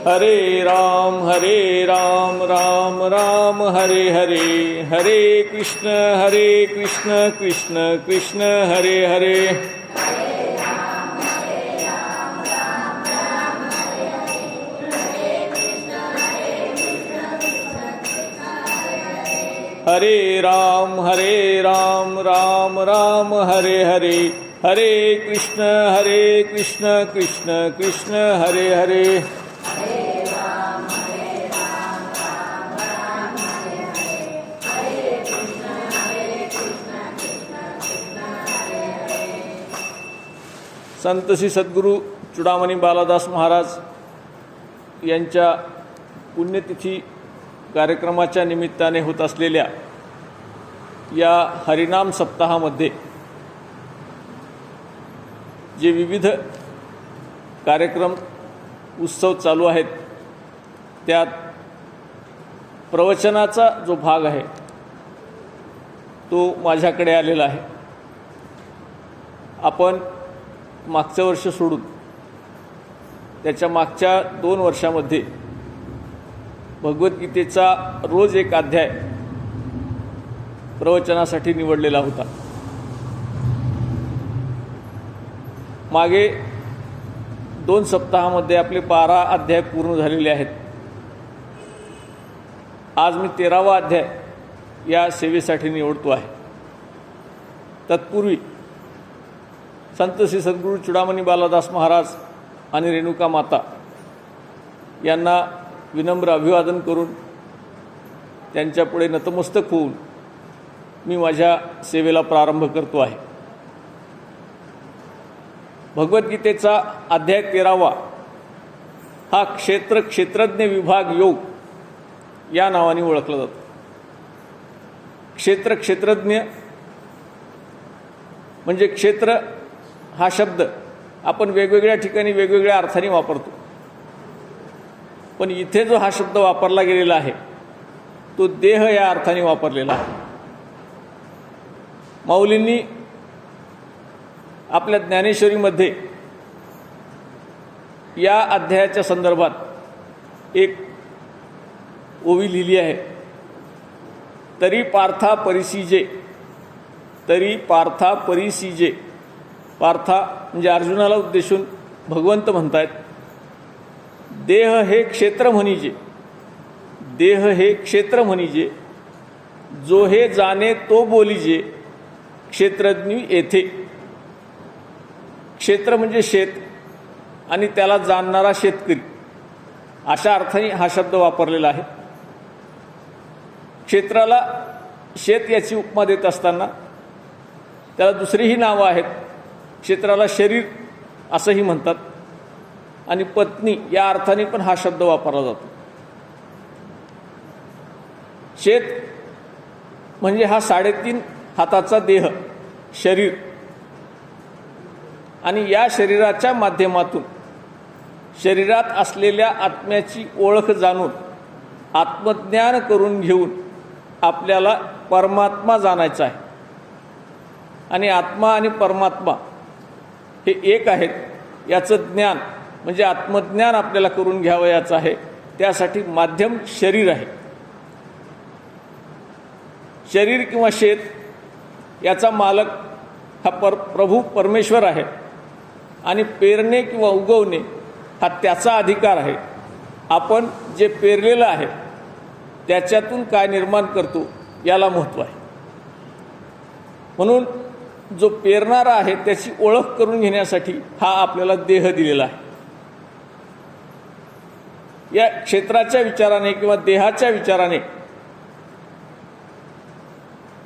हरे राम राम राम हरे हरे, हरे कृष्ण कृष्ण कृष्ण हरे हरे। हरे राम राम राम हरे हरे, हरे कृष्ण कृष्ण कृष्ण हरे हरे। संत श्री सद्गुरू चुडामणी बालादास महाराज यांच्या पुण्यतिथी कार्यक्रमाच्या निमित्ताने होत असलेल्या या हरिनाम सप्ताहामध्ये जे विविध कार्यक्रम उत्सव चालू आहेत त्यात प्रवचनाचा जो भाग आहे तो माझ्याकडे आलेला आहे। आपण मागचं वर्ष सोडून त्याच्या मागच्या 2 वर्षामध्ये भगवद्गीतेचा रोज एक अध्याय प्रवचनासाठी निवडलेला होता। मागे 2 सप्ताहामध्ये आपले 12 अध्याय पूर्ण झालेले आहेत। आज मी 13वा अध्याय या सेवेसाठी निवडतो आहे। तत्पूर्वी संत श्री सद्गुरू चुडामणी बालादास महाराज आणि रेणुका माता यांना विनम्र अभिवादन करून त्यांच्यापुढे नतमस्तक होऊन मी माझ्या सेवेला प्रारंभ करतो आहे। भगवद्गीतेचा अध्याय 13वा हा क्षेत्रज्ञ विभाग योग या नावाने ओळखला जातो। क्षेत्रज्ञ म्हणजे क्षेत्र हा शब्द आपण वेगवेगळ्या ठिकाणी वेगवेगळ्या अर्थाने वापरतो, पण इथे जो हा शब्द वापरला गेलेला आहे तो देह या अर्थाने वापरलेला आहे। माऊलींनी आपल्या ज्ञानेश्वरीमध्ये या अध्यायाच्या संदर्भात एक ओवी लिहिली आहे। तरी पार्था परिसीजे, पार्था म्हणजे अर्जुनाला उद्देशून भगवंत म्हणतायत, देह हे क्षेत्र म्हणीजे, जो हे जाणे तो बोलीजे, क्षेत्रज्ञ येथे। क्षेत्र म्हणजे शेत आणि त्याला जाणणारा शेतकरी अशा अर्थाने हा शब्द वापरलेला आहे। क्षेत्राला शेत याची उपमा देत असताना त्याला दुसरीही नावं आहेत। क्षेत्राला शरीर असंही म्हणतात आणि पत्नी या अर्थाने पण हा शब्द वापरला जातो। शेत म्हणजे हा 3.5 हाताचा देह शरीर, आणि या शरीराच्या माध्यमातून शरीरात असलेल्या आत्म्याची ओळख जाणून आत्मज्ञान करून घेऊन आपल्याला परमात्मा जाणायचा आहे। आणि आत्मा आणि परमात्मा हे एक आहेत याचं ज्ञान म्हणजे आत्मज्ञान आपल्याला करून घ्यावयाचं आहे। त्यासाठी माध्यम शरीर आहे। शरीर किंवा शेत याचा मालक हा प्रभू परमेश्वर आहे आणि पेरणे किंवा उगवणे हा त्याचा अधिकार आहे। आपण जे पेरलेलं आहे त्याच्यातून काय निर्माण करतो याला महत्त्व आहे। म्हणून जो पेरणारा आहे त्याची ओळख करून घेण्यासाठी हा आपल्याला देह दिलेला आहे। या क्षेत्राच्या विचाराने किंवा देहाच्या विचाराने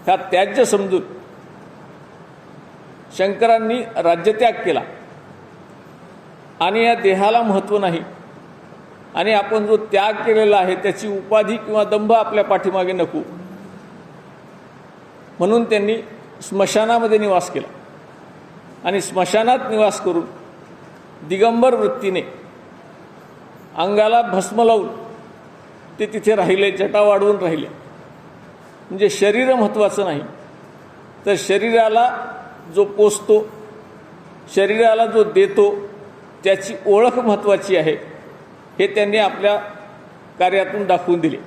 हा त्याज्य समजून शंकरांनी राज्यत्याग केला आणि या देहाला महत्त्व नाही आणि आपण जो त्याग केलेला आहे त्याची उपाधी किंवा दंभ आपल्या पाठीमागे नको, म्हणून त्यांनी स्मशानामध्ये निवास केला आणि स्मशानात निवास करून दिगंबर वृत्तीने अंगाला भस्म लावून ते तिथे राहिले, जटा वाढवून राहिले। म्हणजे शरीर महत्त्वाचं नाही, तर शरीराला जो पोसतो, शरीराला जो देतो त्याची ओळख महत्त्वाची आहे। हे त्यांनी आपल्या कार्यातून दाखवून दिले.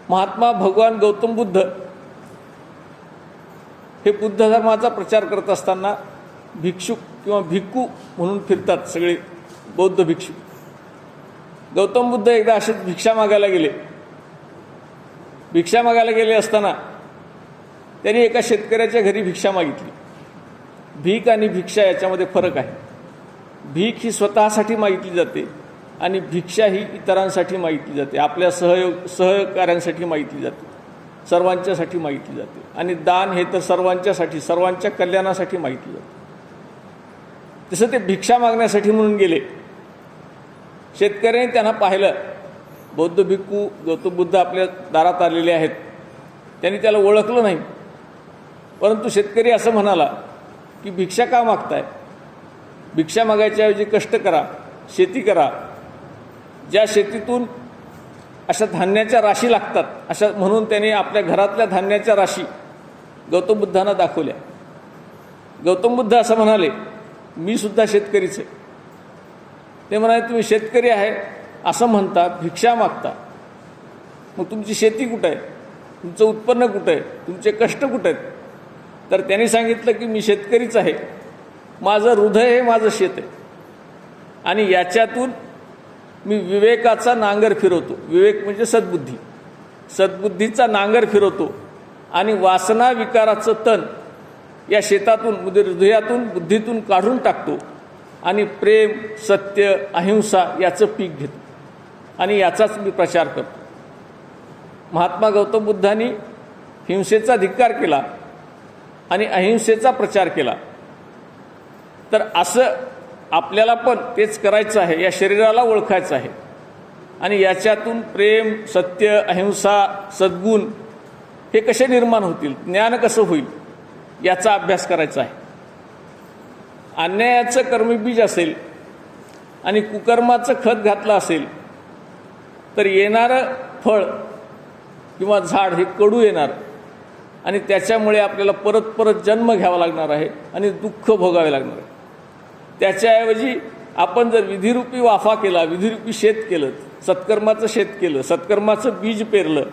महात्मा भगवान गौतम बुद्ध हे बुद्ध धर्माचा प्रचार करत असताना भिक्षुक किंवा भिक्खू म्हणून फिरतात सगळे बौद्ध भिक्षुक. गौतम बुद्ध एकदा असेच भिक्षा मागायला गेले. भिक्षा मागायला गेले असताना त्यांनी एका शेतकऱ्याच्या घरी भिक्षा मागितली. भीक आणि भिक्षा याच्यामध्ये फरक आहे. भीक ही स्वतःसाठी मागितली जाते आणि भिक्षा ही इतरांसाठी मागितली जाते, आपल्या सहकार्यांसाठी मागितली जाते, सर्वांच्यासाठी मागितली जाते. आणि दान हे तर सर्वांच्यासाठी, सर्वांच्या कल्याणासाठी मागितले जाते. तसं ते भिक्षा मागण्यासाठी म्हणून गेले. शेतकऱ्याने त्यांना पाहिलं. बौद्ध भिक्खू गौतम बुद्ध आपल्या दारात आलेले आहेत. त्यांनी त्याला ओळखलं नाही. परंतु शेतकरी असं म्हणाला की भिक्षा का मागताय? भिक्षा मागायच्याऐवजी कष्ट करा, शेती करा. ज्या शेतीतून अशा धान्याच्या राशी लागतात अशा म्हणून त्यांनी आपल्या घरातल्या धान्याच्या राशी गौतम बुद्धांना दाखवल्या. गौतम बुद्ध असं म्हणाले, मी सुद्धा शेतकरीच आहे. ते म्हणाले, तुम्ही शेतकरी आहे असं म्हणता, भिक्षा मागता, मग तुमची शेती कुठं आहे? तुमचं उत्पन्न कुठं आहे? तुमचे कष्ट कुठं आहेत? तर त्यांनी सांगितलं की मी शेतकरीच आहे. माझं हृदय हे माझं शेत आहे आणि याच्यातून मी विवेकाचा नांगर फिरवतो. विवेक म्हणजे सद्बुद्धी. सद्बुद्धीचा नांगर फिरवतो आणि वासना विकाराचं तण या शेतातून म्हणजे हृदयातून बुद्धीतून काढून टाकतो आणि प्रेम, सत्य, अहिंसा याचं पीक घेतो आणि याचाच मी प्रचार करतो. महात्मा गौतम बुद्धांनी हिंसेचा धिक्कार केला आणि अहिंसेचा प्रचार केला. तर असं आपल्याला पण तेच करायचं आहे. या शरीराला ओळखायचं आहे आणि याच्यातून प्रेम, सत्य, अहिंसा, सद्गुण हे कसे निर्माण होतील, ज्ञान कसं होईल याचा अभ्यास करायचा आहे. अन्यायाचं कर्मबीज असेल आणि कुकर्माचं खत घातलं असेल तर येणारं फळ किंवा झाड हे कडू येणार आणि त्याच्यामुळे आपल्याला परत परत जन्म घ्यावा लागणार आहे आणि दुःख भोगावे लागणार आहे. त्याच्याऐवजी आपण जर विधिरूपी वाफा केला, विधिरूपी शेत केलं, सत्कर्माचं शेत केलं, सत्कर्माचं बीज पेरलं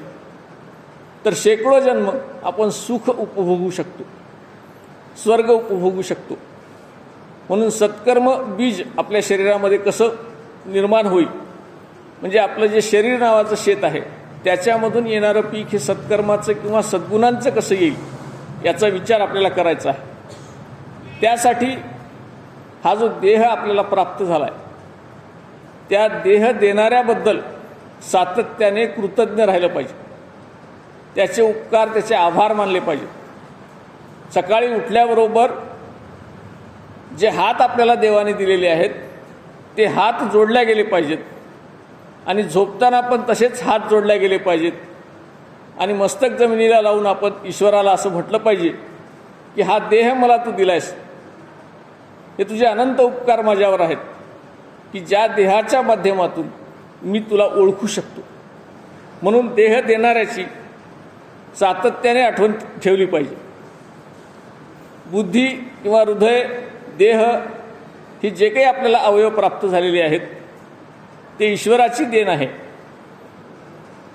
तर शेकडो जन्म आपण सुख उपभोगू शकतो, स्वर्ग उपभोगू शकतो. म्हणून सत्कर्म बीज आपल्या शरीरामध्ये कसं निर्माण होईल, म्हणजे आपलं जे शरीर नावाचं शेत आहे त्याच्यामधून येणारं पीक हे सत्कर्माचं किंवा सद्गुणांचं कसं येईल याचा विचार आपल्याला करायचा आहे. त्यासाठी हा जो देह आपल्याला प्राप्त झाला आहे त्या देह देणाऱ्याबद्दल सातत्याने कृतज्ञ राहिलं पाहिजे. त्याचे उपकार, त्याचे आभार मानले पाहिजेत. सकाळी उठल्याबरोबर जे हात आपल्याला देवाने दिलेले आहेत ते हात जोडल्या गेले पाहिजेत आणि झोपताना पण तसेच हात जोडल्या गेले पाहिजेत आणि मस्तक जमिनीला लावून आपण ईश्वराला असं म्हटलं पाहिजे की हा देह मला तू दिलायस, हे तुझे अनंत उपकार माझ्यावर आहेत की ज्या देहाच्या माध्यमातून मी तुला ओळखू शकतो. म्हणून देह देणाऱ्याची सातत्याने आठवण ठेवली पाहिजे. बुद्धी किंवा हृदय, देह ही जे काही आपल्याला अवयव प्राप्त झालेले आहेत ते ईश्वराची देण आहे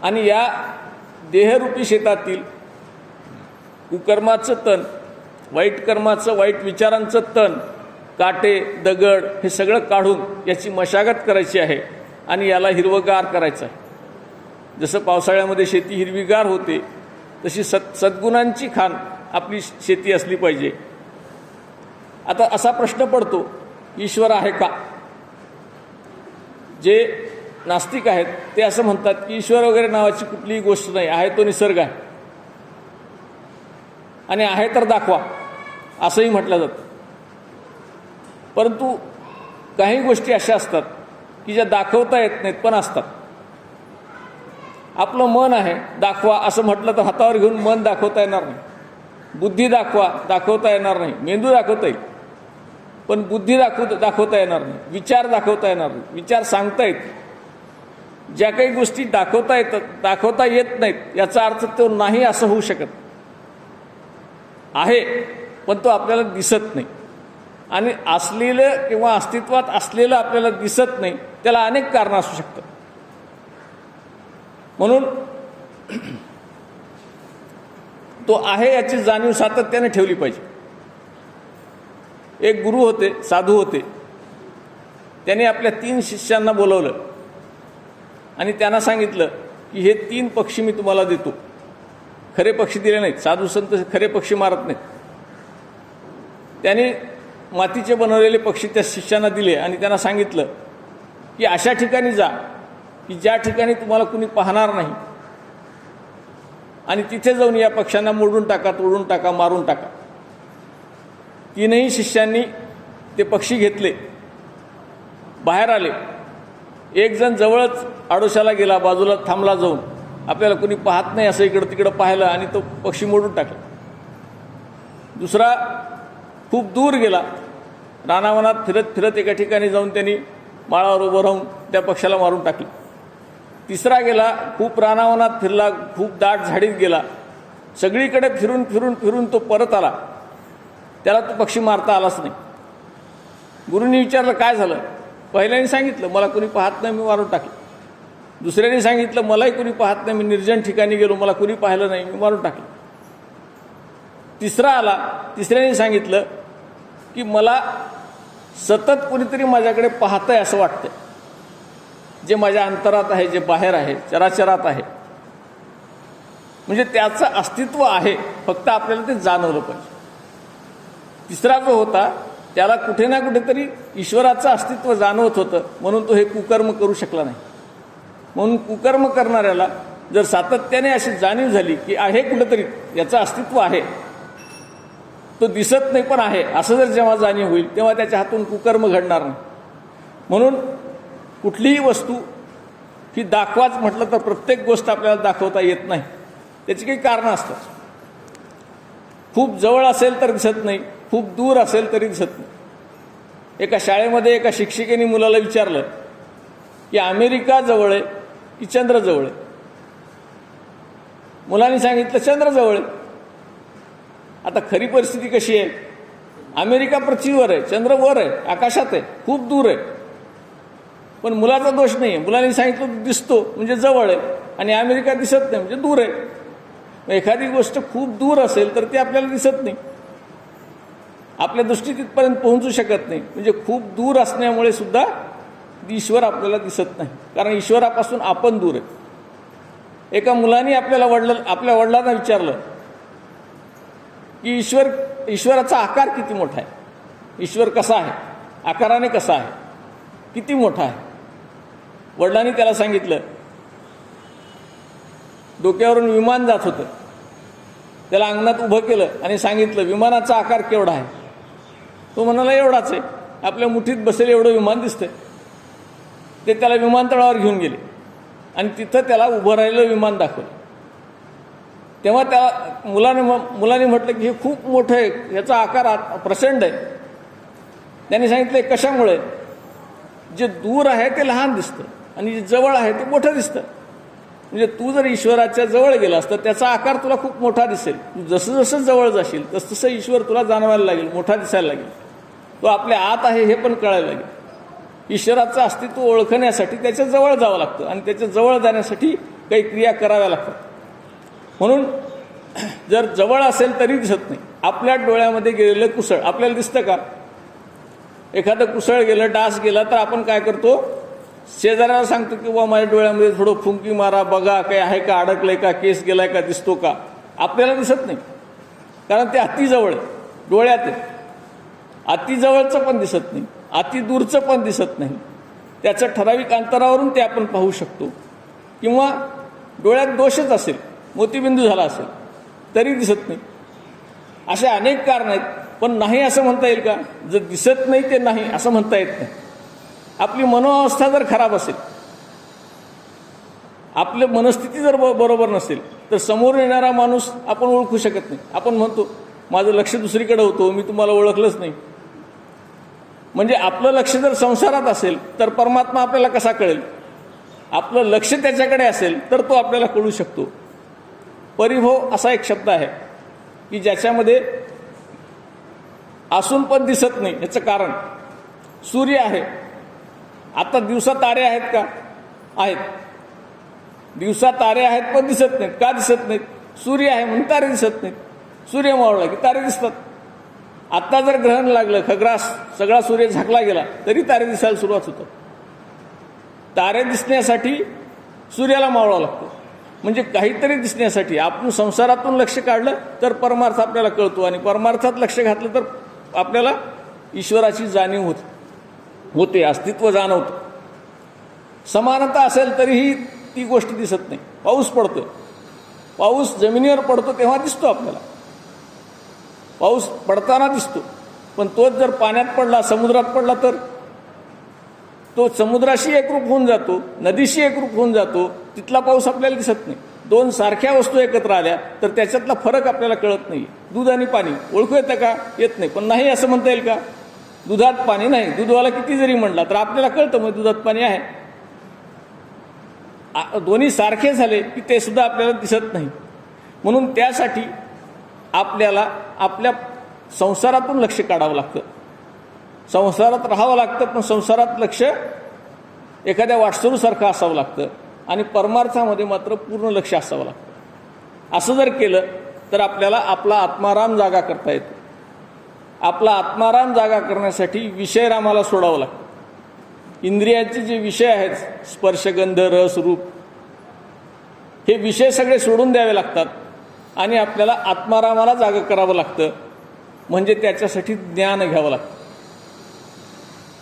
आणि या देहरूपी शेतातील कुकर्माचं तण, वाईट कर्माचं, वाईट विचारांचं तण, काटे, दगड हे सगळं काढून याची मशागत करायची आहे आणि याला हिरवगार करायचं आहे. जसं पावसाळ्यामध्ये शेती हिरवीगार होते तशी सद्गुणांची खाण आपली शेती असली पाहिजे. आता असा प्रश्न पडतो, ईश्वर आहे का? जे नास्तिक आहेत ते असं म्हणतात की ईश्वर वगैरे नावाची कुठलीही गोष्ट नाही, आहे तो निसर्ग आहे आणि आहे तर दाखवा असंही म्हटलं जातं. परंतु काही गोष्टी अशा असतात की ज्या दाखवता येत नाहीत पण असतात. आपलं मन आहे, दाखवा असं म्हटलं तर हातावर घेऊन मन दाखवता येणार नाही. बुद्धी दाखवता येणार नाही. मेंदू दाखवता येईल पण बुद्धी दाखवता येणार नाही. विचार दाखवता येणार नाही. विचार सांगता येत. ज्या काही गोष्टी दाखवता येत नाहीत याचा अर्थ तो नाही असं होऊ शकत. आहे पण तो आपल्याला दिसत नाही. आणि असलेलं किंवा अस्तित्वात असलेलं आपल्याला दिसत नाही, त्याला अनेक कारणं असू शकतात. म्हणून तो आहे याची जाणीव सातत्याने ठेवली पाहिजे. एक गुरु होते, साधू होते, त्यांनी आपल्या 3 शिष्यांना बोलवलं आणि त्यांना सांगितलं की हे 3 पक्षी मी तुम्हाला देतो. खरे पक्षी दिले नाहीत, साधू संत खरे पक्षी मारत नाहीत. त्यांनी मातीचे बनवलेले पक्षी त्या शिष्यांना दिले आणि त्यांना सांगितलं की अशा ठिकाणी जा की ज्या ठिकाणी तुम्हाला कुणी पाहणार नाही, आणि तिथे जाऊन या पक्ष्यांना मोडून टाका, तोडून टाका, मारून टाका. 3ही शिष्यांनी ते पक्षी घेतले, बाहेर आले. एक जण जवळच आडोशाला गेला, बाजूला थांबला, जाऊन आपल्याला कुणी पाहत नाही असं इकडं तिकडं पाहिलं आणि तो पक्षी मोडून टाकला. दुसरा खूप दूर गेला, रानावनात फिरत फिरत एका ठिकाणी जाऊन त्यांनी माळावर उभं राहून त्या पक्षाला मारून टाकलं. तिसरा गेला, खूप रानावनात फिरला, खूप दाट झाडीत गेला, सगळीकडे फिरून फिरून फिरून तो परत आला, त्याला तो पक्षी मारता आलाच नाही. गुरूंनी विचारलं काय झालं. पहिल्याने सांगितलं मला कुणी पाहत नाही, मी मारून टाकलं. दुसऱ्याने सांगितलं मलाही कुणी पाहत नाही, मी निर्जन ठिकाणी गेलो, मला कुणी पाहिलं नाही, मी मारून टाकलं. तिसरा आला, तिसऱ्याने सांगितलं की मला सतत कुणीतरी माझ्याकडे पाहतंय असं वाटतंय, जे माझ्या अंतरात आहे, जे बाहेर आहे, चराचरात आहे. म्हणजे त्याचं अस्तित्व आहे, फक्त आपल्याला ते जाणवलं पाहिजे. तिसरा जो होता त्याला कुठे ना कुठेतरी ईश्वराचं अस्तित्व जाणवत होतं, म्हणून तो हे कुकर्म करू शकला नाही. म्हणून कुकर्म करणाऱ्याला जर सातत्याने अशी जाणीव झाली की आहे कुठेतरी याचं अस्तित्व आहे, तो दिसत नाही पण आहे, असं जर जेव्हा जाणीव होईल तेव्हा त्याच्या हातून कुकर्म घडणार नाही. म्हणून कुठलीही वस्तू ही दाखवाच म्हटलं तर प्रत्येक गोष्ट आपल्याला दाखवता येत नाही, त्याची काही कारणं असतात. खूप जवळ असेल तर दिसत नाही, खूप दूर असेल तरी दिसत नाही. एका शाळेमध्ये एका शिक्षिकेने मुलाला विचारलं की अमेरिका जवळ आहे की चंद्र जवळ आहे. मुलांनी सांगितलं चंद्र जवळ आहे. आता खरी परिस्थिती कशी आहे, अमेरिका पृथ्वीवर आहे, चंद्र वर आहे, आकाशात आहे, खूप दूर आहे. पण मुलाचा दोष नाही आहे, मुलांनी सांगितलं दिसतो म्हणजे जवळ आहे आणि अमेरिका दिसत नाही म्हणजे दूर आहे. एखादी गोष्ट खूप दूर असेल तर ती आपल्याला दिसत नाही, आपल्या दृष्टी तिथपर्यंत पोहोचू शकत नाही. म्हणजे खूप दूर असण्यामुळे सुद्धा ईश्वर आपल्याला दिसत नाही, कारण ईश्वरापासून आपण दूर आहे. एका मुलाने आपल्या वडिलांना विचारलं की ईश्वराचा आकार किती मोठा आहे, ईश्वर कसा आहे, आकाराने कसा आहे, किती मोठा आहे. वडिलांनी त्याला सांगितलं, डोक्यावरून विमान जात होतं, त्याला अंगणात उभं केलं आणि सांगितलं विमानाचा आकार केवढा आहे. तो म्हणाला एवढाच आहे, आपल्या मुठीत बसेल एवढं विमान दिसतंय. ते त्याला विमानतळावर घेऊन गेले आणि तिथं त्याला उभं राहिलेलं विमान दाखवलं. तेव्हा त्या मुलाने म्हटलं की हे खूप मोठं आहे, याचा आकार प्रचंड आहे. त्यांनी सांगितलं कशामुळे, जे दूर आहे ते लहान दिसतं आणि जे जवळ आहे ते मोठं दिसतं. म्हणजे तू जर ईश्वराच्या जवळ गेलास तर त्याचा आकार तुला खूप मोठा दिसेल. तू जसं जसं जवळ जाशील तसं ईश्वर तुला जाणवायला लागेल, मोठा दिसायला लागेल. तो आपल्या आत आहे हे पण कळायला लागेल. ईश्वराचं अस्तित्व ओळखण्यासाठी त्याच्या जवळ जावं लागतं आणि त्याच्या जवळ जाण्यासाठी काही क्रिया कराव्या लागतात. म्हणून जर जवळ असेल तरी दिसत नाही. आपल्या डोळ्यामध्ये गेलेलं कुसळ आपल्याला दिसतं का? एखादं कुसळ गेलं, डास गेला तर आपण काय करतो, शेजाऱ्याला सांगतो की बाबा माझ्या डोळ्यामध्ये थोडं फुंकी मारा, बघा काही आहे का, अडकलंय का, केस गेलाय का, दिसतो का. आपल्याला दिसत नाही, कारण ते अतिजवळ आहे, डोळ्यात आहे. अतिजवळचं पण दिसत नाही, अति दूरचं पण दिसत नाही. त्याचं ठराविक अंतरावरून ते आपण पाहू शकतो. किंवा डोळ्यात दोषच असेल, मोतीबिंदू झाला असेल तरी दिसत नाही. असे अनेक कारण आहेत. पण नाही असं म्हणता येईल का? जर दिसत नाही ते नाही असं म्हणता येत नाही. आपली मनोअवस्था जर खराब असेल, आपली मनस्थिती जर बरोबर नसेल तर समोर येणारा माणूस आपण ओळखू शकत नाही. आपण म्हणतो माझं लक्ष दुसरीकडे होतं, मी तुम्हाला ओळखलंच नाही. म्हणजे आपलं लक्ष जर संसारात असेल तर परमात्मा आपल्याला कसा कळेल? आपलं लक्ष त्याच्याकडे असेल तर तो आपल्याला कळू शकतो. परिभव असा एक शब्द आहे की ज्याच्यामध्ये असून पण दिसत नाही. याचं कारण सूर्य आहे. आता दिवसा तारे आहेत का? आहेत. दिवसा तारे आहेत पण दिसत नाहीत. का दिसत नाहीत? सूर्य आहे म्हणून तारे दिसत नाहीत. सूर्य मावळला की तारे दिसतात. आता जर ग्रहण लागलं, खग्रास सगळा सूर्य झाकला गेला तरी तारे दिसायला सुरुवात होतात. तारे दिसण्यासाठी सूर्याला मावळावं लागतं. म्हणजे काहीतरी दिसण्यासाठी आपण संसारातून लक्ष काढलं तर परमार्थ आपल्याला कळतो, आणि परमार्थात लक्ष घातलं तर आपल्याला ईश्वराची जाणीव होते, अस्तित्व जाणवतं. समानता असेल तरीही ती गोष्ट दिसत नाही. पाऊस पडतो, पाऊस जमिनीवर पडतो तेव्हा दिसतो आपल्याला. पाऊस पडताना दिसतो, पण तोच जर पाण्यात पडला, समुद्रात पडला तर तो समुद्राशी एकरूप होऊन जातो, नदीशी एकरूप होऊन जातो. तिथला पाऊस आपल्याला दिसत नाही. दोन सारख्या वस्तू एकत्र आल्या तर त्याच्यातला फरक आपल्याला कळत नाही. दूध आणि पाणी ओळखू येतं का? येत नाही. पण नाही असं म्हणता येईल का? दुधात पाणी नाही. दूधवाला किती जरी म्हणला तर आपल्याला कळतं मग दुधात पाणी आहे. दोन्ही सारखे झाले की ते सुद्धा आपल्याला दिसत नाही. म्हणून त्यासाठी आपल्याला आपल्या संसारातून लक्ष काढावं लागतं. संसारात राहावं लागतं, पण संसारात लक्ष एखाद्या वाटसरूसारखं असावं लागतं, आणि परमार्थामध्ये मात्र पूर्ण लक्ष असावं लागतं. असं जर केलं तर आपल्याला आपला आत्माराम जागा करता येतो. आपला आत्माराम जागा करण्यासाठी विषयरामाला सोडावं लागतं. इंद्रियाचे जे विषय आहेत, स्पर्श, गंध, रस, रूप, हे विषय सगळे सोडून द्यावे लागतात, आणि आपल्याला आत्मारामाला जागा करावं लागतं. म्हणजे त्याच्यासाठी ज्ञान घ्यावं लागतं,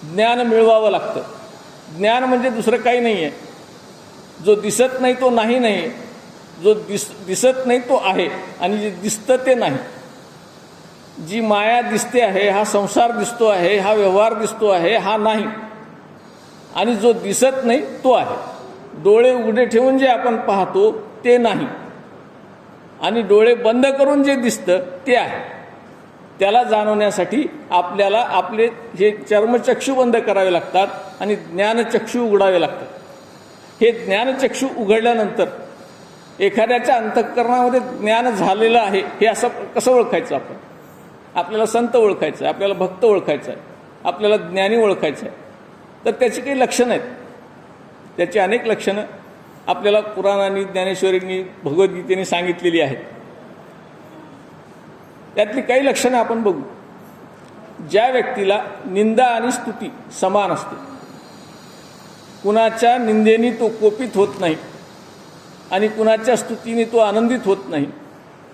ज्ञान मिळवावं लागतं. ज्ञान म्हणजे दुसरं काही नाही आहे. जो दिसत नाही तो नाही नाही, जो दिसत नाही तो आहे, आणि जे दिसतं ते नाही. जी माया दिसते आहे, हा संसार दिसतो आहे, हा व्यवहार दिसतो आहे, हा नाही. आणि जो दिसत नाही तो आहे. डोळे उघडे ठेवून जे आपण पाहतो ते नाही, आणि डोळे बंद करून जे दिसतं ते आहे. त्याला जाणवण्यासाठी आपल्याला आपले हे चर्मचक्षू बंद करावे लागतात आणि ज्ञानचक्षू उघडावे लागतात. हे ज्ञानचक्षू उघडल्यानंतर एखाद्याच्या अंतःकरणामध्ये ज्ञान झालेलं आहे हे असं कसं ओळखायचं? आपल्याला संत ओळखायचं आहे, आपल्याला भक्त ओळखायचं आहे, आपल्याला ज्ञानी ओळखायचं आहे. तर त्याची काही लक्षणं आहेत. त्याची अनेक लक्षणं आपल्याला पुराणांनी, ज्ञानेश्वरींनी, भगवद्गीतेने सांगितलेली आहेत. त्यातली काही लक्षणं आपण बघू. ज्या व्यक्तीला निंदा आणि स्तुती समान असते, कुणाच्या निंदेनी तो कोपित होत नाही आणि कुणाच्या स्तुतीने तो आनंदित होत नाही,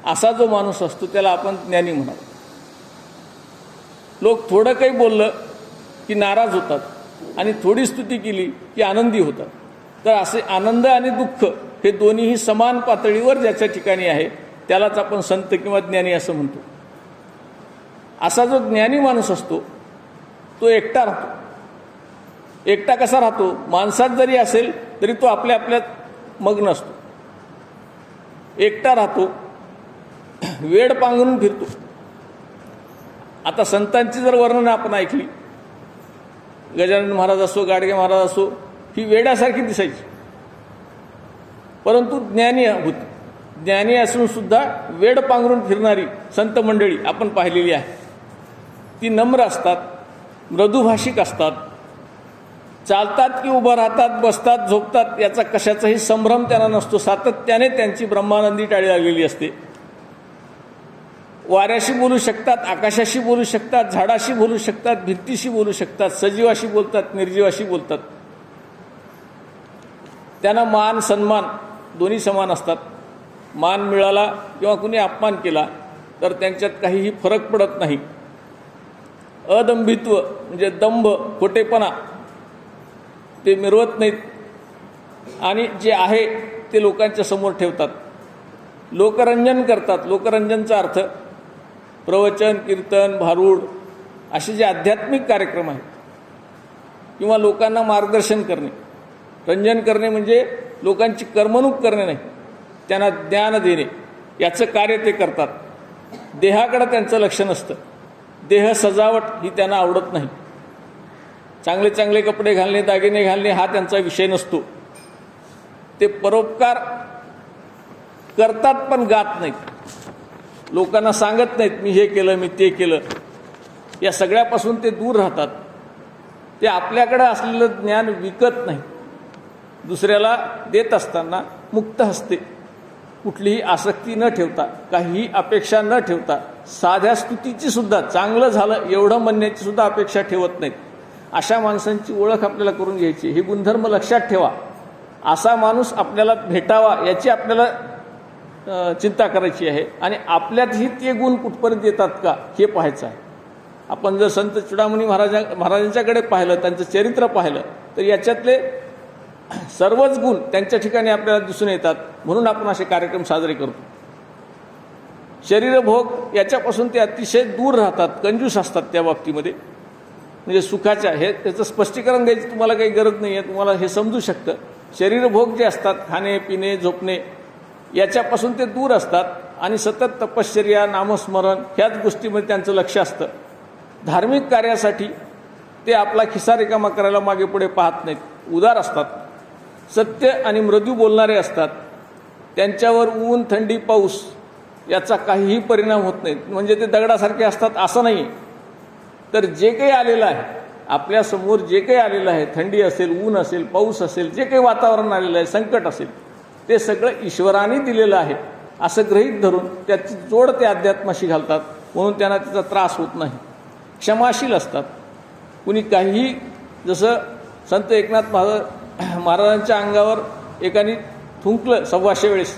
असा जो माणूस असतो त्याला आपण ज्ञानी म्हणावं. लोक थोडं काही बोललं की नाराज होतात आणि थोडी स्तुती केली की आनंदी होतात. तर असे आनंद आणि दुःख हे दोन्हीही समान पातळीवर ज्याच्या ठिकाणी आहे त्यालाच आपण संत किंवा ज्ञानी असं म्हणतो. असा जो ज्ञानी माणूस असतो तो एकटा राहतो. एकटा कसा राहतो? माणसात जरी असेल तरी तो आपल्या आपल्यात मग्न असतो. एकटा राहतो, वेड पांघरून फिरतो. आता संतांची जर वर्णनं आपण ऐकली, गजानन महाराज असो, गाडगे महाराज असो, ही वेड्यासारखी दिसायची, परंतु ज्ञानी होती. ज्ञानी असून सुद्धा वेड पांघरून फिरणारी संत मंडळी आपण पाहिलेली आहे. ती नम्र असतात, मृदुभाषिक असतात, चालतात की उभं राहतात, बसतात, झोपतात याचा कशाचाही संभ्रम त्यांना नसतो. सातत्याने त्यांची ब्रह्मानंदी टाळी लागलेली असते. वाऱ्याशी बोलू शकतात, आकाशाशी बोलू शकतात, झाडाशी बोलू शकतात, भिंतीशी बोलू शकतात, सजीवाशी बोलतात, निर्जीवाशी बोलतात. त्यांना मान सन्मान दोन्ही समान असतात. मान मिळाला किंवा कुणी अपमान केला तर त्यांच्यात काहीही फरक पडत नाही. अदंभित्व म्हणजे दंभ, खोटेपणा ते मिरवत नाहीत, आणि जे आहे ते लोकांच्या समोर ठेवतात. लोकरंजन करतात. लोकरंजनचा अर्थ प्रवचन, कीर्तन, भारूड असे जे आध्यात्मिक कार्यक्रम आहेत किंवा लोकांना मार्गदर्शन करणे. रंजन करणे म्हणजे लोकांची करमणूक करणे नाही, त्यांना ज्ञान देणे, याचं कार्य ते करतात. देहाकडे त्यांचं लक्ष नसतं. देह सजावट ही त्यांना आवडत नाही. चांगले चांगले कपडे घालणे, दागिने घालणे हा त्यांचा विषय नसतो. ते परोपकार करतात पण गात नाहीत. लोकांना सांगत नाहीत मी हे केलं, मी ते केलं. या सगळ्यापासून ते दूर राहतात. ते आपल्याकडे असलेलं ज्ञान विकत नाही, दुसऱ्याला देत असताना मुक्त हस्ते, कुठलीही आसक्ती न ठेवता, काहीही अपेक्षा न ठेवता, साध्या स्तुतीची सुद्धा, चांगलं झालं एवढं म्हणण्याची सुद्धा अपेक्षा ठेवत नाहीत. अशा माणसांची ओळख आपल्याला करून घ्यायची. हे गुणधर्म लक्षात ठेवा. असा माणूस आपल्याला भेटावा याची आपल्याला चिंता करायची आहे आणि आपल्यातही ते गुण कुठपर्यंत येतात का हे पाहायचं आहे. आपण जर संत चुडामणी महाराजांच्याकडे पाहिलं, त्यांचं चरित्र पाहिलं, तर याच्यातले सर्वच गुण त्यांच्या ठिकाणी आपल्याला दिसून येतात. म्हणून आपण असे कार्यक्रम साजरे करतो. शरीरभोग याच्यापासून ते अतिशय दूर राहतात, कंजूस असतात त्या बाबतीमध्ये. म्हणजे सुखाच्या, हे त्याचं स्पष्टीकरण द्यायची तुम्हाला काही गरज नाही आहे, तुम्हाला हे समजू शकतं. शरीरभोग जे असतात, खाणे पिणे झोपणे, याच्यापासून ते दूर असतात आणि सतत तपश्चर्या नामस्मरण ह्याच गोष्टीमध्ये त्यांचं लक्ष असतं. धार्मिक कार्यासाठी ते आपला खिसा रिकामा करायला मागे पुढे पाहत नाहीत, उदार असतात. सत्य आणि मृदू बोलणारे असतात. त्यांच्यावर ऊन थंडी पाऊस याचा काहीही परिणाम होत नाही. म्हणजे ते दगडासारखे असतात असं नाही. तर जे काही आलेलं आहे, आपल्यासमोर जे काही आलेलं आहे, थंडी असेल, ऊन असेल, पाऊस असेल, जे काही वातावरण आलेलं आहे, संकट असेल, ते सगळं ईश्वराने दिलेलं आहे असं गृहीत धरून त्याची जोड ते अध्यात्माशी घालतात. म्हणून त्यांना त्याचा त्रास होत नाही. क्षमाशील असतात. कुणी काहीही, जसं संत एकनाथ महाराजांच्या अंगावर एकाने थुंकलं 125 वेळेस,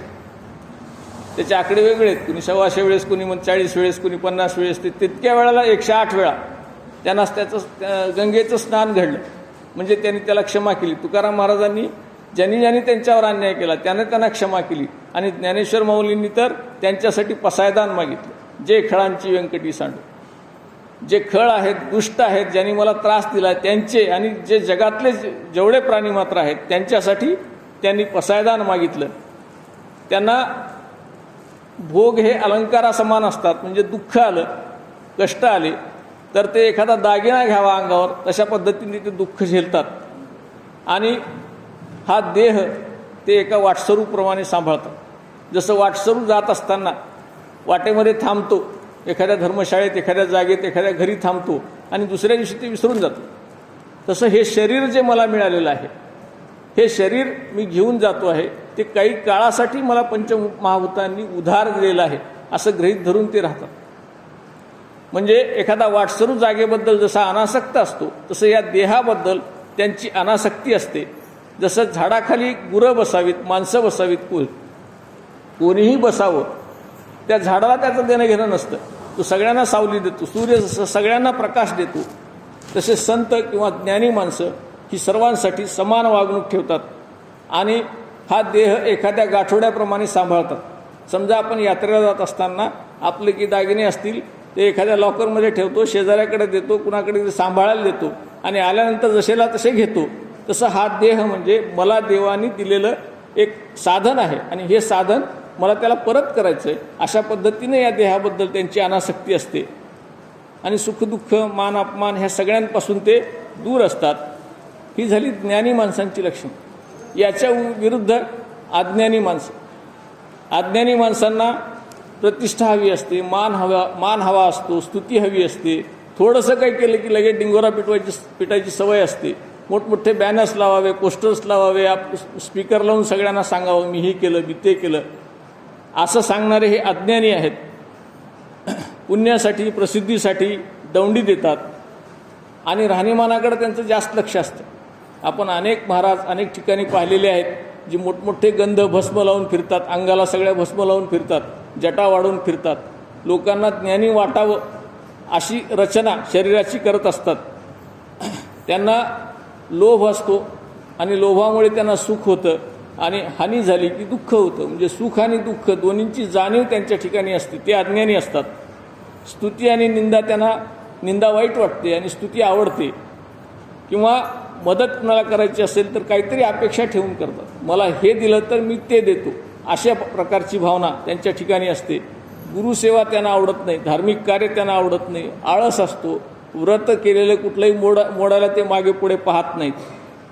त्याचे आकडे वेगळे आहेत. कुणी 125 वेळेस, कुणी 40 वेळेस, कुणी 50 वेळेस, ते तितक्या वेळेला 108 वेळा त्यांना त्याचं गंगेचं स्नान घडलं. म्हणजे त्यांनी त्याला क्षमा केली. तुकाराम महाराजांनी ज्यांनी त्यांच्यावर अन्याय केला त्याने त्यांना क्षमा केली. आणि ज्ञानेश्वर माऊलींनी तर त्यांच्यासाठी पसायदान मागितलं. जे खळांची व्यंकटी सांडू, जे खळ आहेत, दुष्ट आहेत, ज्यांनी मला त्रास दिला त्यांचे आणि जे जगातले जेवढे प्राणी मात्र आहेत त्यांच्यासाठी त्यांनी पसायदान मागितलं. त्यांना भोग हे अलंकारासमान असतात. म्हणजे दुःख आलं, कष्ट आले तर ते एखादा दागिना घ्यावा अंगावर, तशा पद्धतीने ते दुःख झेलतात. आणि हा देह ते एका वाटसरूप्रमाणे सांभाळतात. जसं वाटसरू जात असताना वाटेमध्ये थांबतो, एखाद्या धर्मशाळेत, एखाद्या जागेत, एखाद्या घरी थांबतो आणि दुसऱ्या दिवशी ते विसरून जातो. तसं हे शरीर जे मला मिळालेलं आहे, हे शरीर मी घेऊन जातो आहे, ते काही काळासाठी मला पंचमहाभूतांनी उधार दिलेलं आहे असं गृहीत धरून ते राहतात. म्हणजे एखादा वाटसरू जागेबद्दल जसा अनासक्त असतो, तसं या देहाबद्दल त्यांची अनासक्ती असते. जसं झाडाखाली गुरं बसावीत, माणसं बसावीत, कोणीही बसावं, त्या झाडाला त्याचं देणं घेणं नसतं. तो सगळ्यांना सावली देतो. सूर्य जसं सगळ्यांना प्रकाश देतो, तसे संत किंवा ज्ञानी माणसं ही सर्वांसाठी समान वागणूक ठेवतात. आणि हा देह एखाद्या गाठोड्याप्रमाणे सांभाळतात. समजा आपण यात्रेला जात असताना आपले की दागिने असतील ते एखाद्या लॉकरमध्ये ठेवतो, शेजाऱ्याकडे देतो, कुणाकडे सांभाळायला देतो आणि आल्यानंतर जसेला तसे घेतो. तसं हा देह म्हणजे मला देवानी दिलेलं एक साधन आहे आणि हे साधन मला त्याला परत करायचं आहे, अशा पद्धतीने या देहाबद्दल त्यांची अनासक्ती असते. आणि सुखदुःख, मान अपमान ह्या सगळ्यांपासून ते दूर असतात. ही झाली ज्ञानी माणसांची लक्षणं. याच्या विरुद्ध अज्ञानी माणसं. अज्ञानी माणसांना प्रतिष्ठा हवी असते, मान हवा असतो, स्तुती हवी असते. थोडंसं काही केलं की लगेच डिंगोरा पिटायची सवय असते. मोठमोठे बॅनर्स लावावे, पोस्टर्स लावावे, स्पीकर लावून सगळ्यांना सांगावं मी हे केलं, मी ते केलं, असं सांगणारे हे अज्ञानी आहेत. पुण्यासाठी, प्रसिद्धीसाठी दौंडी देतात आणि राहणीमानाकडे त्यांचं जास्त लक्ष असतं. आपण अनेक महाराज अनेक ठिकाणी पाहिलेले आहेत, जी मोठमोठे गंध भस्म लावून फिरतात, अंगाला सगळ्या भस्म लावून फिरतात, जटा वाढवून फिरतात, लोकांना ज्ञानी वाटावं अशी रचना शरीराची करत असतात. त्यांना लोभ असतो आणि लोभामुळे त्यांना सुख होतं आणि हानी झाली की दुःख होतं. म्हणजे सुख आणि दुःख दोन्हींची जाणीव त्यांच्या ठिकाणी असते. ते अज्ञानी असतात. स्तुती आणि निंदा, त्यांना निंदा वाईट वाटते आणि स्तुती आवडते. किंवा मदत कुणाला करायची असेल तर काहीतरी अपेक्षा ठेवून करतात. मला हे दिलं तर मी ते देतो, अशा प्रकारची भावना त्यांच्या ठिकाणी असते. गुरुसेवा त्यांना आवडत नाही, धार्मिक कार्य त्यांना आवडत नाही, आळस असतो. व्रत केलेलं कुठलंही मोडायला ते मागे पुढे पाहत नाहीत.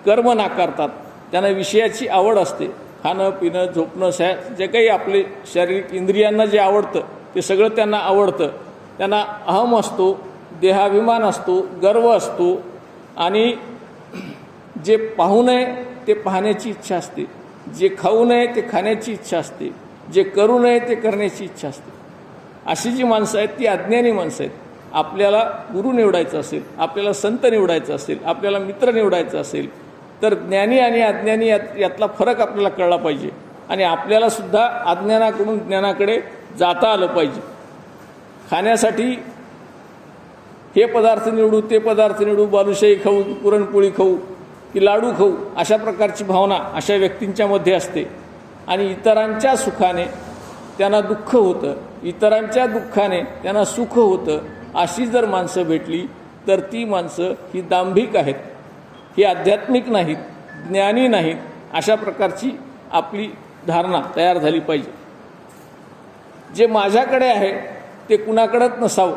कर्म नाकारतात. त्यांना विषयाची आवड असते. खाणं पिणं झोपणं जे काही आपले शारीरिक इंद्रियांना जे आवडतं ते सगळं त्यांना आवडतं. त्यांना अहम असतो, देहाभिमान असतो, गर्व असतो आणि जे पाहू नये ते पाहण्याची इच्छा असते, जे खाऊ नये ते खाण्याची इच्छा असते, जे करू नये ते करण्याची इच्छा असते. अशी जी माणसं आहेत ती अज्ञानी माणसं आहेत. आपल्याला गुरु निवडायचं असेल, आपल्याला संत निवडायचं असेल, आपल्याला मित्र निवडायचं असेल तर ज्ञानी आणि अज्ञानी यातला फरक आपल्याला कळला पाहिजे आणि आपल्यालासुद्धा अज्ञानाकडून ज्ञानाकडे जाता आलं पाहिजे. खाण्यासाठी हे पदार्थ निवडू, ते पदार्थ निवडू, बालुशाही खाऊ की पुरणपोळी खाऊ की लाडू खाऊ, अशा प्रकारची भावना अशा व्यक्तींच्या मध्ये असते. आणि इतरांच्या सुखाने त्यांना दुःख होतं, इतरांच्या दुःखाने त्यांना सुख होतं. अशी जर माणसं भेटली तर ती माणसं ही दांभिक आहेत, ही आध्यात्मिक नाहीत, ज्ञानी नाहीत. अशा प्रकारची आपली धारणा तयार झाली पाहिजे. जे माझ्याकडे आहे ते कुणाकडेच नसावं,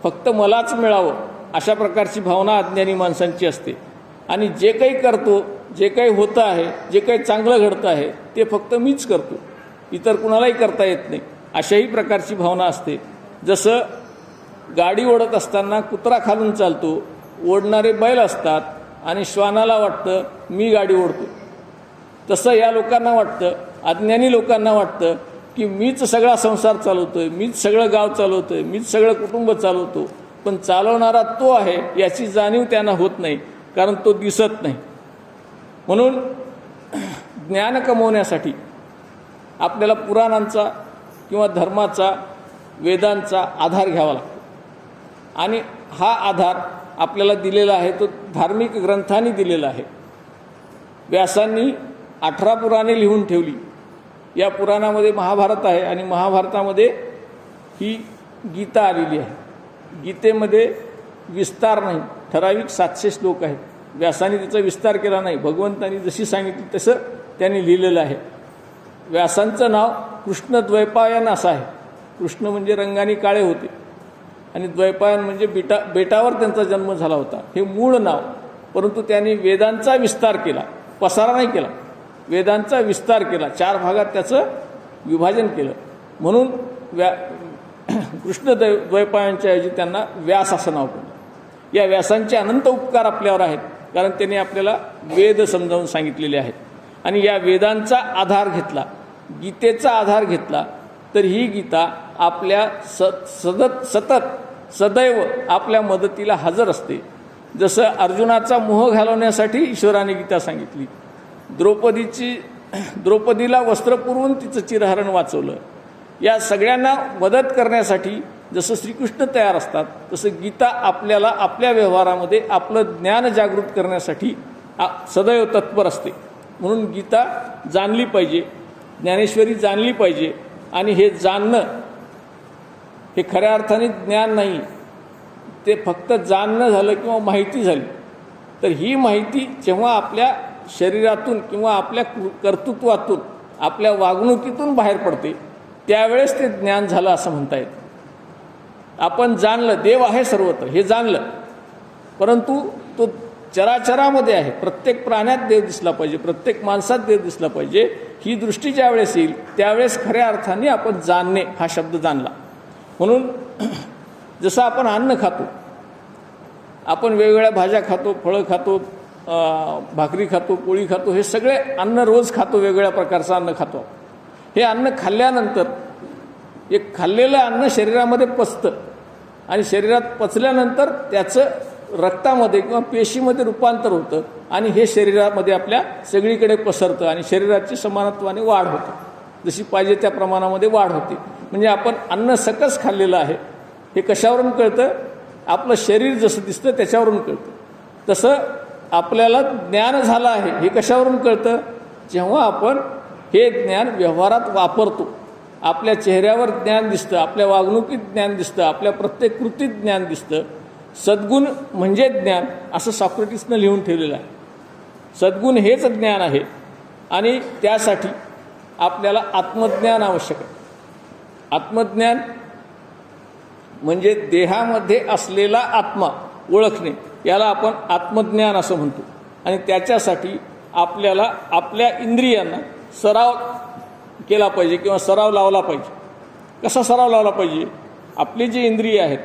फक्त मलाच मिळावं, अशा प्रकारची भावना अज्ञानी माणसांची असते. आणि जे काही करतो, जे काही होतं आहे, जे काही चांगलं घडतं आहे ते फक्त मीच करतो, इतर कुणालाही करता येत नाही, अशाही प्रकारची भावना असते. जसं गाडी ओढत असताना कुत्रा खालून चालतो, ओढणारे बैल असतात आणि श्वानाला वाटतं मी गाडी ओढतो, तसं या लोकांना वाटतं, अज्ञानी लोकांना वाटतं की मीच सगळा संसार चालवतोय, मीच सगळं गाव चालवतोय, मीच सगळं कुटुंब चालवतो. पण चालवणारा तो आहे याची जाणीव त्यांना होत नाही, कारण तो दिसत नाही. म्हणून ज्ञान कमवण्यासाठी आपल्याला पुराणांचा किंवा धर्माचा, वेदांचा आधार घ्यावा लागतो. आणि हा आधार आपल्याला दिलेला आहे तो धार्मिक ग्रंथांनी दिलेला आहे. व्यासांनी 18 पुराणे लिहून ठेवली. या पुराणामध्ये महाभारत आहे आणि महाभारतामध्ये ही गीता आलेली आहे. गीतेमध्ये विस्तार नाही, ठराविक 700 श्लोक आहेत. व्यासांनी त्याचा विस्तार केला नाही, भगवंतांनी जशी सांगितली तसं त्यांनी लिहिलेलं आहे. व्यासांचं नाव कृष्णद्वैपायन असं आहे. कृष्ण म्हणजे रंगाने काळे होते आणि द्वैपायन म्हणजे बेटावर त्यांचा जन्म झाला होता, हे मूळ नाव. परंतु त्यांनी वेदांचा विस्तार केला, पसारा नाही केला, वेदांचा विस्तार केला, 4 भागात त्याचं विभाजन केलं. म्हणून कृष्ण द्वैपायनच्या ऐवजी त्यांना व्यास असं नाव पडलं. या व्यासांचे अनंत उपकार आपल्यावर आहेत, कारण त्यांनी आपल्याला वेद समजावून सांगितलेले आहेत. आणि या वेदांचा आधार घेतला, गीतेचा आधार घेतला तर ही गीता आपल्या सतत सदैव आपल्या मदतीला हजर असते. जसं अर्जुनाचा मोह घालवण्यासाठी ईश्वराने गीता सांगितली, द्रौपदीला वस्त्र पुरवून तिचं चिरहरण वाचवलं. या सगळ्यांना मदत करण्यासाठी जसं श्रीकृष्ण तयार असतात तसं गीता आपल्याला आपल्या व्यवहारामध्ये आपलं ज्ञान जागृत करण्यासाठी सदैव तत्पर असते. म्हणून गीता जाणली पाहिजे, ज्ञानेश्वरी जाणली पाहिजे. आणि हे जाणणं हे खऱ्या अर्थाने ज्ञान नाही, ते फक्त जाणणं झालं किंवा माहिती झाली. तर ही माहिती जेव्हा आपल्या शरीरातून किंवा आपल्या कर्तृत्वातून, आपल्या वागणुकीतून बाहेर पडते त्यावेळेस ते ज्ञान झालं असं म्हणता येतं. आपण जाणलं देव आहे सर्वत्र हे जाणलं, परंतु तो चराचरामध्ये आहे. प्रत्येक प्राण्यात देव दिसला पाहिजे, प्रत्येक माणसात देव दिसला पाहिजे. ही दृष्टी ज्यावेळेस येईल त्यावेळेस खऱ्या अर्थाने आपण जाणणे हा शब्द जाणला. म्हणून जसं आपण अन्न खातो, आपण वेगवेगळ्या भाज्या खातो, फळं खातो, भाकरी खातो, पोळी खातो, हे सगळे अन्न रोज खातो, वेगवेगळ्या प्रकारचं अन्न खातो. हे अन्न खाल्ल्यानंतर एक खाल्लेलं अन्न शरीरामध्ये पचतं आणि शरीरात पचल्यानंतर त्याचं रक्तामध्ये किंवा पेशीमध्ये रूपांतर होतं आणि हे शरीरामध्ये आपल्या सगळीकडे पसरतं आणि शरीराची समानत्वाने वाढ होते. जशी पाहिजे त्या प्रमाणामध्ये वाढ होते. म्हणजे आपण अन्न सकस खाल्लेलं आहे हे कशावरून कळतं? आपलं शरीर जसं दिसतं त्याच्यावरून कळतं. तसं आपल्याला ज्ञान झालं आहे हे कशावरून कळतं? जेव्हा आपण हे ज्ञान व्यवहारात वापरतो. आपल्या चेहऱ्यावर ज्ञान दिसतं, आपल्या वागणुकीत ज्ञान दिसतं, आपल्या प्रत्येक कृतीत ज्ञान दिसतं. सद्गुण म्हणजे ज्ञान असं सॉक्रेटिसनं लिहून ठेवलेलं आहे. सद्गुण हेच ज्ञान आहे आणि त्यासाठी आपल्याला आत्मज्ञान आवश्यक आहे. आत्मज्ञान म्हणजे देहामध्ये असलेला आत्मा ओळखणे, याला आपण आत्मज्ञान असं म्हणतो. आणि त्याच्यासाठी आपल्याला आपल्या इंद्रियांना सराव केला पाहिजे किंवा सराव लावला पाहिजे. कसा सराव लावला पाहिजे? आपली जी इंद्रिय आहेत